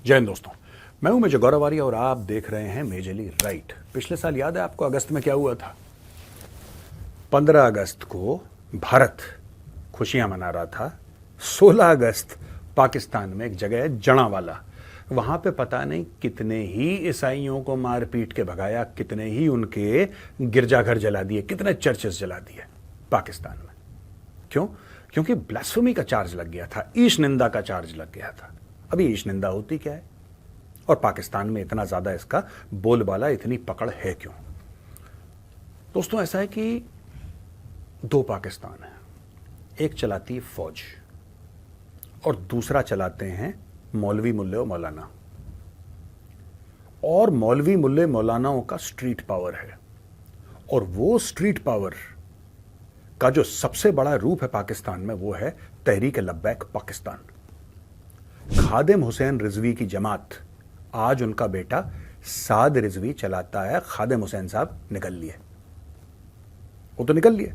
जय हिंद दोस्तों, मैं हूं मेजर गौरव आर्य और आप देख रहे हैं मेजरली राइट। पिछले साल याद है आपको अगस्त में क्या हुआ था? 15 अगस्त को भारत खुशियां मना रहा था। 16 अगस्त पाकिस्तान में एक जगह है जड़ांवाला, वहां पे पता नहीं कितने ही ईसाइयों को मार पीट के भगाया, कितने ही उनके गिरजाघर जला दिए, कितने चर्चेस जला दिए पाकिस्तान में। क्यों? क्योंकि ब्लास्फेमी का चार्ज लग गया था, ईश निंदा का चार्ज लग गया था। अभी ईश निंदा होती क्या है और पाकिस्तान में इतना ज्यादा इसका बोलबाला, इतनी पकड़ है क्यों? दोस्तों ऐसा है कि दो पाकिस्तान है, एक चलाती है फौज और दूसरा चलाते हैं मौलवी मुल्ले और मौलाना। और मौलवी मुल्ले मौलानाओं का स्ट्रीट पावर है, और वो स्ट्रीट पावर का जो सबसे बड़ा रूप है पाकिस्तान में वो है तहरीक लब्बैक पाकिस्तान। खादिम हुसैन रिजवी की जमात, आज उनका बेटा साद रिजवी चलाता है। खादिम हुसैन साहब निकल लिए, वो तो निकल लिए,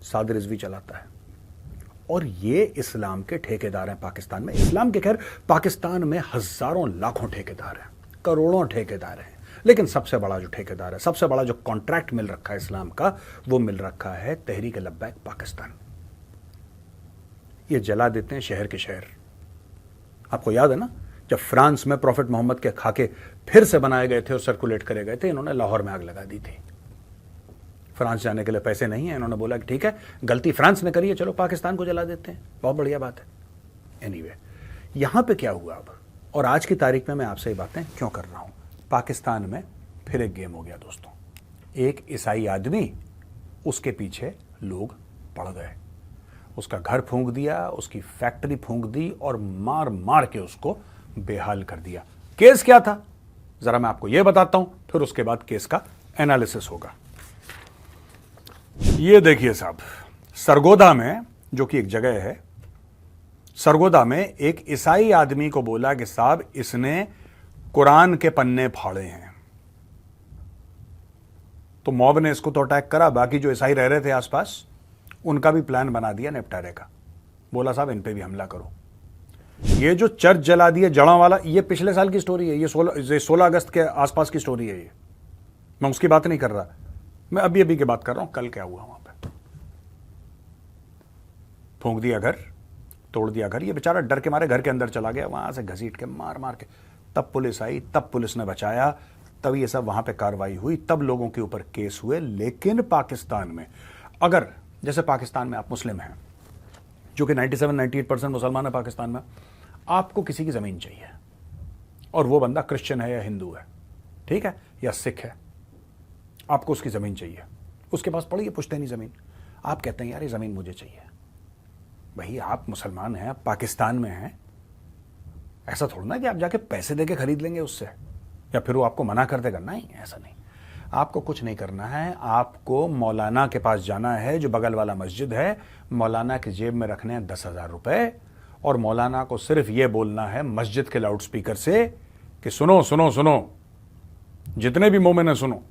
साद रिजवी चलाता है। और ये इस्लाम के ठेकेदार हैं पाकिस्तान में। इस्लाम के खैर पाकिस्तान में हजारों लाखों ठेकेदार हैं, करोड़ों ठेकेदार हैं, लेकिन सबसे बड़ा जो ठेकेदार है, सबसे बड़ा जो कॉन्ट्रैक्ट मिल रखा है इस्लाम का, वो मिल रखा है तहरीक लब्बैक पाकिस्तान। ये जला देते हैं शहर के शहर। आपको याद है ना, जब फ्रांस में प्रॉफिट मोहम्मद के खाके फिर से बनाए गए थे और सर्कुलेट करे गए थे, इन्होंने लाहौर में आग लगा दी थी। फ्रांस जाने के लिए पैसे नहीं है, इन्होंने बोला कि ठीक है, गलती फ्रांस ने करी है, चलो पाकिस्तान को जला देते हैं, बहुत बढ़िया बात है। एनीवे, यहां पे क्या हुआ अब, और आज की तारीख में मैं आपसे ये बातें क्यों कर रहा हूं? पाकिस्तान में फिर एक गेम हो गया दोस्तों। एक ईसाई आदमी, उसके पीछे लोग पड़ गए, उसका घर फूंक दिया, उसकी फैक्ट्री फूंक दी और मार मार के उसको बेहाल कर दिया। केस क्या था जरा मैं आपको यह बताता हूं, फिर उसके बाद केस का एनालिसिस होगा। ये देखिए साहब, सरगोदा में, जो कि एक जगह है, सरगोदा में एक ईसाई आदमी को बोला कि साहब इसने कुरान के पन्ने फाड़े हैं, तो मॉब ने इसको तो अटैक करा। बाकी जो ईसाई रह रहे थे आसपास, उनका भी प्लान बना दिया निपटारे का। बोला साहब इन पे भी हमला करो। ये जो चर्च जला दिए जड़ांवाला, ये पिछले साल की स्टोरी है, ये 16 अगस्त के आसपास की स्टोरी है। ये मैं उसकी बात नहीं कर रहा, मैं अभी अभी की बात कर रहा हूं। कल क्या हुआ वहां पे? फूंक दिया घर, तोड़ दिया घर। ये बेचारा डर के मारे घर के अंदर चला गया, वहां से घसीट के मार मार के। तब पुलिस आई, तब पुलिस ने बचाया, तब ये सब वहां पे कार्रवाई हुई, तब लोगों के ऊपर केस हुए। लेकिन पाकिस्तान में, अगर जैसे पाकिस्तान में आप मुस्लिम हैं, जो कि 97-98% मुसलमान है पाकिस्तान में, आपको किसी की जमीन चाहिए और वो बंदा क्रिश्चियन है या हिंदू है, ठीक है, या सिख है, आपको उसकी जमीन चाहिए, उसके पास पड़ी है पुश्तैनी जमीन। आप कहते हैं यार ये जमीन मुझे चाहिए। भाई आप मुसलमान हैं, आप पाकिस्तान में हैं, ऐसा थोड़ा ना कि आप जाके पैसे देके खरीद लेंगे उससे, या फिर वो आपको मना कर देगा। नहीं, ऐसा नहीं। आपको कुछ नहीं करना है, आपको मौलाना के पास जाना है, जो बगल वाला मस्जिद है। मौलाना की जेब में रखने हैं 10,000 रुपए, और मौलाना को सिर्फ यह बोलना है मस्जिद के लाउड स्पीकर से कि सुनो सुनो सुनो, जितने भी मोमिन हैं सुनो,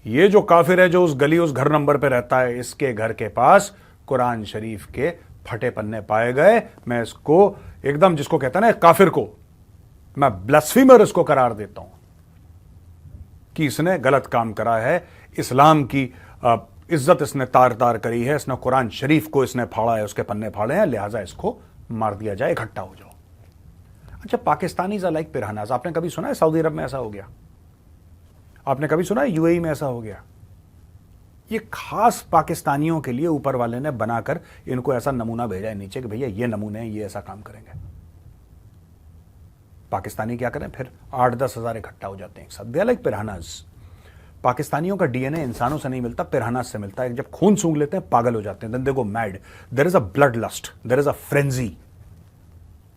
ये जो काफिर है जो उस गली उस घर नंबर पे रहता है, इसके घर के पास कुरान शरीफ के फटे पन्ने पाए गए। मैं इसको एकदम, जिसको कहता है ना काफिर को, मैं ब्लास्फेमर इसको करार देता हूं कि इसने गलत काम करा है, इस्लाम की इज्जत इसने तार तार करी है, इसने कुरान शरीफ को इसने फाड़ा है, उसके पन्ने फाड़े हैं, लिहाजा इसको मार दिया जाए, इकट्ठा हो जाओ। अच्छा, पाकिस्तानीज आर लाइक पिरानास। आपने कभी सुना है सऊदी अरब में ऐसा हो गया? आपने कभी सुना है यूएई में ऐसा हो गया? ये खास पाकिस्तानियों के लिए ऊपर वाले ने बनाकर इनको ऐसा नमूना भेजा है नीचे कि भैया ये नमूने हैं, ये ऐसा काम करेंगे। पाकिस्तानी क्या करें फिर? 8-10 हजार इकट्ठा हो जाते हैं एक साथ। They are like piranhas. पाकिस्तानियों का डीएनए इंसानों से नहीं मिलता, पिरानास से मिलता है। जब खून सूंघ लेते हैं पागल हो जाते हैं, then they go mad. There is a blood lust, there is a frenzy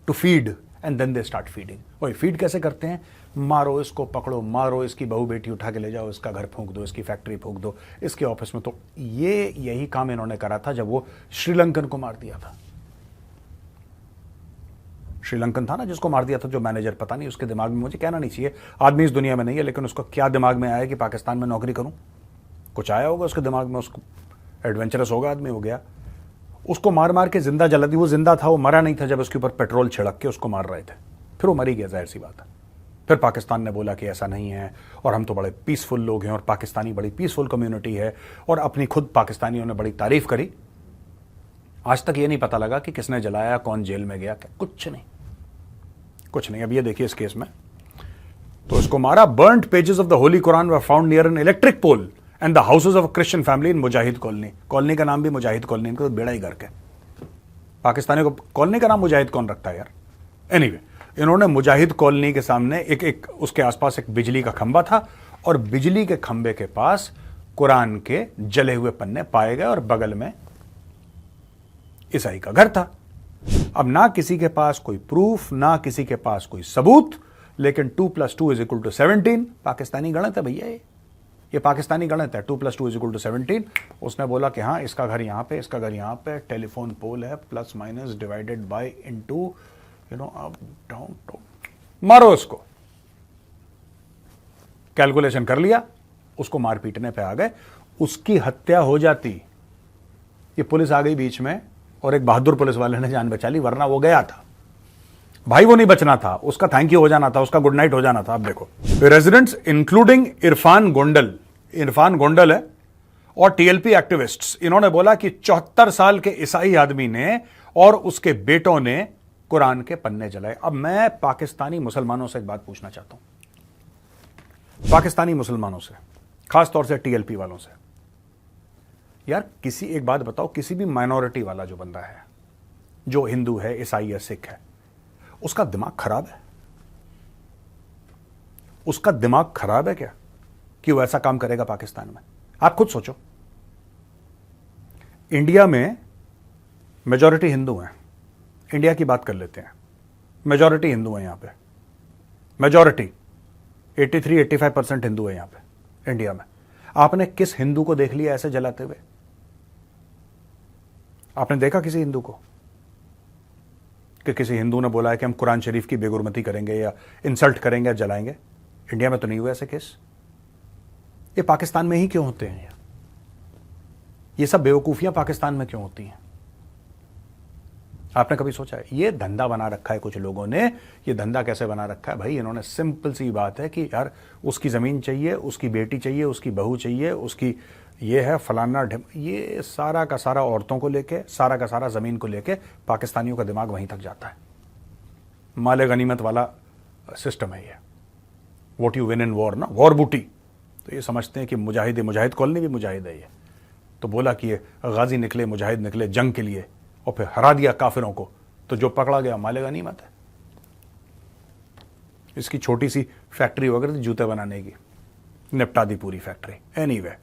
to feed, and then they start feeding. और फीड कैसे करते हैं? मारो इसको, पकड़ो, मारो, इसकी बहू बेटी उठा के ले जाओ, इसका घर फूंक दो, इसकी फैक्ट्री फूंक दो, इसके ऑफिस में। तो ये यही काम इन्होंने करा था जब वो श्रीलंकन को मार दिया था। श्रीलंकन था ना जिसको मार दिया था, जो मैनेजर, पता नहीं उसके दिमाग में, मुझे कहना नहीं चाहिए, आदमी इस दुनिया में नहीं है, लेकिन उसको क्या दिमाग में आया कि पाकिस्तान में नौकरी करूं? कुछ आया होगा उसके दिमाग में, उसको एडवेंचरस होगा आदमी, हो गया। उसको मार मार के जिंदा जला दी। वो जिंदा था, वो मरा नहीं था जब उसके ऊपर पेट्रोल छिड़क के उसको मार रहे थे। फिर वो मरी गया, जाहिर सी बात है। फिर पाकिस्तान ने बोला कि ऐसा नहीं है और हम तो बड़े पीसफुल लोग हैं और पाकिस्तानी बड़ी पीसफुल कम्युनिटी है, और अपनी खुद पाकिस्तानियों ने बड़ी तारीफ करी। आज तक ये नहीं पता लगा कि किसने जलाया, कौन जेल में गया, क्या, कुछ नहीं, कुछ नहीं। अब ये देखिए इस केस में तो इसको मारा। Burned pages of the holy Quran were found near an electric pole and the houses of Christian family in Mujahid colony. Colony का नाम भी मुजाहिद कॉलोनी, इनको तो बेड़ा ही करके। पाकिस्तानी को कॉलोनी का नाम मुजाहिद कौन रखता है यार। एनीवे, इन्होंने मुजाहिद कॉलोनी के सामने एक उसके आसपास एक बिजली का खंबा था, और बिजली के खंबे के पास कुरान के जले हुए पन्ने पाए गए, और बगल में ईसाई का घर था। अब ना किसी के पास कोई प्रूफ, ना किसी के पास कोई सबूत, लेकिन 2 + 2 = 17। पाकिस्तानी गणित है भैया, ये पाकिस्तानी गणित है। 2 + 2 = 17। उसने बोला कि हाँ, इसका घर यहां पे, इसका घर यहां पे, टेलीफोन पोल है, plus minus divided by into up down, मारो उसको। कैलकुलेशन कर लिया, उसको मार पीटने पे आ गए। उसकी हत्या हो जाती, ये पुलिस आ गई बीच में, और एक बहादुर पुलिस वाले ने जान बचा ली, वरना वो गया था भाई। वो नहीं बचना था, उसका थैंक यू हो जाना था, उसका गुड नाइट हो जाना था। अब देखो, रेजिडेंट्स इंक्लूडिंग इरफान गोंडल है और टीएलपी एक्टिविस्ट्स, इन्होंने बोला कि 74 साल के ईसाई आदमी ने और उसके बेटों ने कुरान के पन्ने जलाए। अब मैं पाकिस्तानी मुसलमानों से एक बात पूछना चाहता हूं, पाकिस्तानी मुसलमानों से, खासतौर से टीएलपी वालों से, यार एक बात बताओ, किसी भी माइनॉरिटी वाला जो बंदा है, जो हिंदू है, ईसाई है, सिख है, उसका दिमाग खराब है? उसका दिमाग खराब है क्या कि वो ऐसा काम करेगा पाकिस्तान में? आप खुद सोचो, इंडिया में मेजॉरिटी हिंदू हैं। इंडिया की बात कर लेते हैं, मेजॉरिटी हिंदू हैं यहां पे, मेजॉरिटी 83-85% हिंदू है यहां पे इंडिया में। आपने किस हिंदू को देख लिया ऐसे जलाते हुए? आपने देखा किसी हिंदू को कि किसी हिंदू ने बोला है कि हम कुरान शरीफ की बेगुरमती करेंगे या इंसल्ट करेंगे या जलाएंगे? इंडिया में तो नहीं हुआ ऐसे केस। ये पाकिस्तान में ही क्यों होते हैं? ये सब बेवकूफियां पाकिस्तान में क्यों होती हैं? आपने कभी सोचा है? ये धंधा बना रखा है कुछ लोगों ने। ये धंधा कैसे बना रखा है भाई? इन्होंने सिंपल सी बात है कि यार उसकी जमीन चाहिए, उसकी बेटी चाहिए, उसकी बहू चाहिए, उसकी ये है फलाना ये सारा का सारा औरतों को लेके, सारा का सारा जमीन को लेके पाकिस्तानियों का दिमाग वहीं तक जाता है। माले गनीमत वाला सिस्टम है ये। What you win in war, ना वॉर बूटी। तो ये समझते हैं कि मुजाहिद कॉलोनी भी मुजाहिद है ये। तो बोला कि ये गाजी निकले, मुजाहिद निकले जंग के लिए, और फिर हरा दिया काफिरों को, तो जो पकड़ा गया माले गनीमत है। इसकी छोटी सी फैक्ट्री वगैरह थी जूते बनाने की, निपटा दी पूरी फैक्ट्री। एनीवे,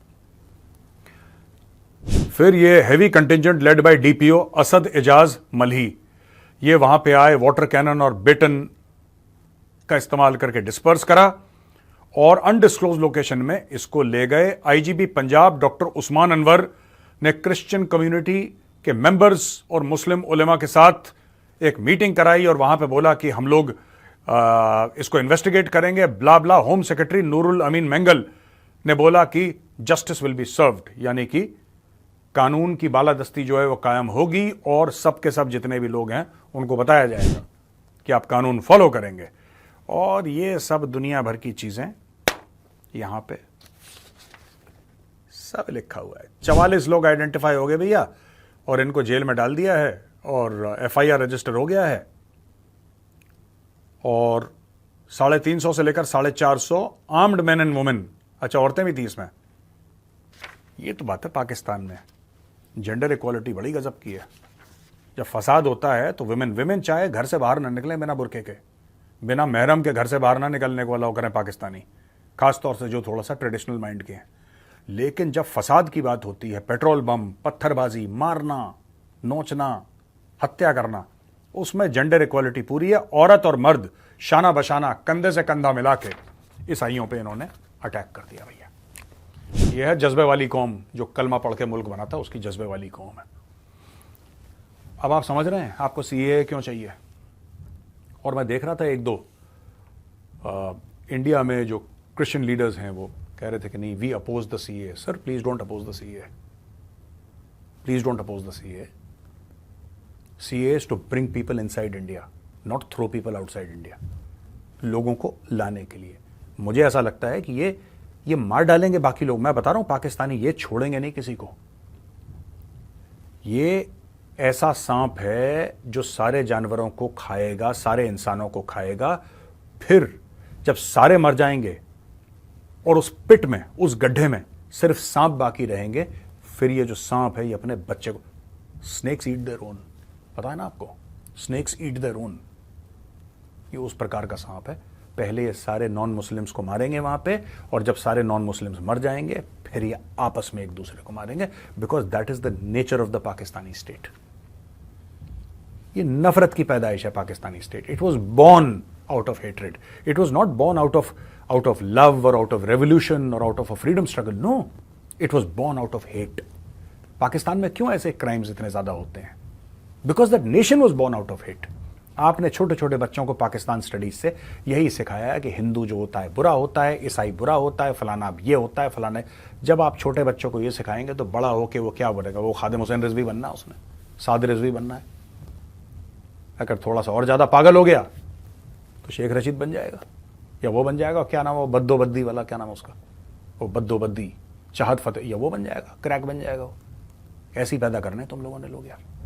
फिर ये heavy contingent led by DPO Asad Ejaz Malhi, ये वहां पे आए, वाटर कैनन और बेटन का इस्तेमाल करके डिस्पर्स करा, और अनडिस्क्लोज लोकेशन में इसको ले गए। आईजीपी पंजाब डॉक्टर उस्मान अनवर ने क्रिश्चियन कम्युनिटी के मेंबर्स और मुस्लिम उलेमा के साथ एक मीटिंग कराई, और वहां पे बोला कि हम लोग इसको इन्वेस्टिगेट करेंगे, ब्ला ब्ला। होम सेक्रेटरी नूरुल अमीन मेंगल ने बोला कि जस्टिस विल बी सर्व्ड, यानी कि कानून की बालादस्ती जो है वो कायम होगी, और सब के सब जितने भी लोग हैं उनको बताया जाएगा कि आप कानून फॉलो करेंगे। और ये सब दुनिया भर की चीजें यहां पे सब लिखा हुआ है। 44 लोग आइडेंटिफाई हो गए भैया, और इनको जेल में डाल दिया है, और एफआईआर रजिस्टर हो गया है, और 350 से लेकर 450 आर्म्ड मैन एंड वुमेन, अच्छा औरतें भी थी इसमें। ये तो बात है पाकिस्तान में जेंडर इक्वालिटी बड़ी गजब की है। जब फसाद होता है तो विमेन चाहे घर से बाहर ना निकले बिना बुरके के, बिना महरम के घर से बाहर ना निकलने को अलाउ करें पाकिस्तानी, खासतौर से जो थोड़ा सा ट्रेडिशनल माइंड के हैं। लेकिन जब फसाद की बात होती है, पेट्रोल बम, पत्थरबाजी, मारना, नोचना, हत्या करना, उसमें जेंडर इक्वालिटी पूरी है। औरत और मर्द शाना बशाना कंधे से कंधा मिला के ईसाइयों पे इन्होंने अटैक कर दिया भैया। यह है जज्बे वाली कौम, जो कलमा पढ़ के मुल्क बना था, उसकी जज्बे वाली कौम है। अब आप समझ रहे हैं आपको सीएए क्यों चाहिए। और मैं देख रहा था एक दो इंडिया में जो क्रिश्चियन लीडर्स हैं वो कह रहे थे कि नहीं, we oppose the CAA. Sir please don't oppose the CAA, please don't oppose the CAA. CAA is to bring people inside India, not throw people outside India. लोगों को लाने के लिए मुझे ऐसा लगता है कि ये मार डालेंगे बाकी लोग। मैं बता रहा हूं पाकिस्तानी ये छोड़ेंगे नहीं किसी को। ये ऐसा सांप है जो सारे जानवरों को खाएगा, सारे इंसानों को खाएगा। फिर जब सारे मर जाएंगे और उस पिट में, उस गड्ढे में सिर्फ सांप बाकी रहेंगे, फिर ये जो सांप है ये अपने बच्चे को, स्नेक्स ईट देयर ओन, पता है ना आपको, स्नेक्स ईट देयर ओन, ये उस प्रकार का सांप है। पहले ये सारे नॉन मुस्लिम्स को मारेंगे वहां पे, और जब सारे नॉन मुस्लिम्स मर जाएंगे फिर ये आपस में एक दूसरे को मारेंगे, because that is the nature of the Pakistani state. ये नफरत की पैदाइश है Pakistani state. It was born out of hatred, it was not born out of love और आउट ऑफ रेवोल्यूशन और out of a freedom struggle. No, it was born out of hate. Pakistan में क्यों ऐसे क्राइम्स इतने ज्यादा होते हैं? Because that nation was born out of hate. आपने छोटे छोटे बच्चों को पाकिस्तान स्टडीज से यही सिखाया है कि हिंदू जो होता है बुरा होता है, ईसाई बुरा होता है, फलाना ये होता है, फलाना। जब आप छोटे बच्चों को ये सिखाएंगे तो बड़ा होके वो क्या बनेगा? वो खादिम हुसैन रिजवी बनना है, उसने साद रिजवी बनना है। अगर थोड़ा सा और ज्यादा पागल हो गया तो शेख रशीद बन जाएगा, या वो बन जाएगा, क्या नाम है वो बद्दोबद्दी वाला, क्या नाम है उसका, वो बद्दोबद्दी चाहत फतेह, या वो बन जाएगा, क्रैक बन जाएगा वो। ऐसी पैदा करने तुम लोगों ने लोग यार।